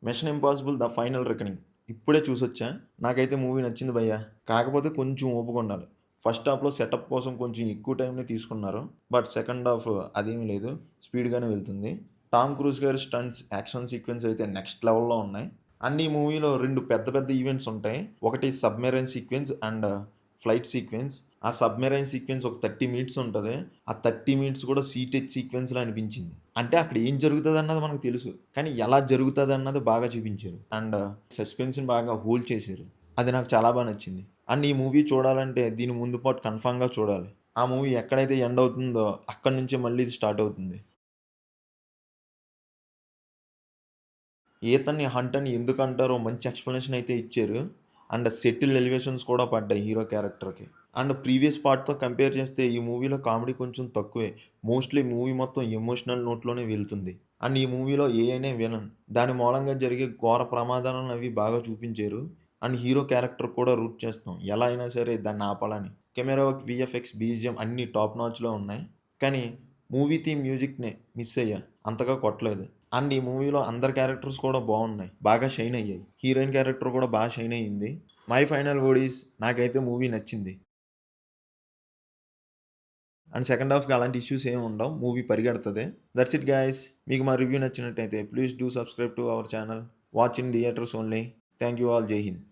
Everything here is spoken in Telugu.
'Machine impossible the final reckoning' ఇప్పుడే చూసొచ్చా. నాకైతే మూవీ నచ్చింది భయ్యా. కాకపోతే కొంచెం ఓపికుండాలి. ఫస్ట్ హాఫ్‌లో సెటప్ కోసం కొంచెం ఎక్కువ టైమ్‌ని తీసుకున్నారు. బట్ సెకండ్ హాఫ్ అదేమీ లేదు. స్పీడ్‌గానే వెళ్తుంది. టామ్ క్రూజ్ గారి స్టంట్స్, యాక్షన్ సీక్వెన్స్ అయితే నెక్స్ట్ లెవెల్‌లో ఉన్నాయి. అండ్ ఈ మూవీలో 2 పెద్ద పెద్ద ఈవెంట్స్ ఉంటాయి. ఒకటి submarine sequence and flight sequence. ఆ సబ్‌మెరైన్ సీక్వెన్స్ ఒక 30 మినిట్స్ ఉంటది. ఆ 30 మినిట్స్ కూడా సీటెడ్ సీక్వెన్స్‌లా అనిపించింది. అంటే అక్కడ ఏం జరుగుతదన్నది మనకు తెలుసు. కానీ ఎలా జరుగుతదన్నది బాగా చూపించారు. అండ్ సస్పెన్స్‌ని బాగా హోల్డ్ చేశారు. అది నాకు చాలా నచ్చింది. అండ్ ఈ మూవీ చూడాలంటే దీని ముందు పార్ట్ కన్ఫర్మ్‌గా చూడాలి. ఆ మూవీ ఎక్కడైతే ఎండ్ అవుతుందో అక్కడి నుంచే మళ్ళీ ఇది స్టార్ట్ అవుతుంది. ఈతన్ని హంట్ అని ఎందుకంటారో మంచి ఎక్స్‌ప్లనేషన్ అయితే ఇచ్చారు. అండ్ సెటిల్ ఎలివేషన్స్ కూడా పడ్డాయి హీరో క్యారెక్టర్‌కి. అండ్ ప్రీవియస్ పార్ట్‌తో కంపేర్ చేస్తే ఈ మూవీలో కామెడీ కొంచెం తక్కువే. మోస్ట్‌లీ మూవీ మొత్తం ఎమోషనల్ నోట్‌లోనే వెళ్తుంది. అండ్ ఈ మూవీలో ఏఐనే విలన్. దాని మూలంగా జరిగే ఘోర ప్రమాదాలను అవి బాగా చూపించారు. అండ్ హీరో క్యారెక్టర్ కూడా రూట్ చేస్తాం. ఎలా అయినా సరే దాన్ని ఆపాలని. కెమెరా వర్క్, వీఎఫ్ఎక్స్, బీజీఎం అన్నీ టాప్ నాచ్‌లో ఉన్నాయి. కానీ మూవీ థీమ్ మ్యూజిక్‌నే మిస్ అయ్యా. అంతగా కొట్టలేదు. అండ్ ఈ మూవీలో అందరి క్యారెక్టర్స్ కూడా బాగున్నాయి. బాగా షైన్ అయ్యాయి. హీరోయిన్ క్యారెక్టర్ కూడా బాగా షైన్ అయ్యింది. మై ఫైనల్ వర్డ్ ఈస్ నాకైతే మూవీ నచ్చింది. అండ్ సెకండ్ హాఫ్‌కి అలాంటి ఇష్యూస్ ఏమి ఉండవు. మూవీ పరిగెడతది. That's it guys. మీకు మా రివ్యూ నచ్చినట్టయితే please do subscribe to our channel. Watch in theatres only. Thank you all. Jai Hind.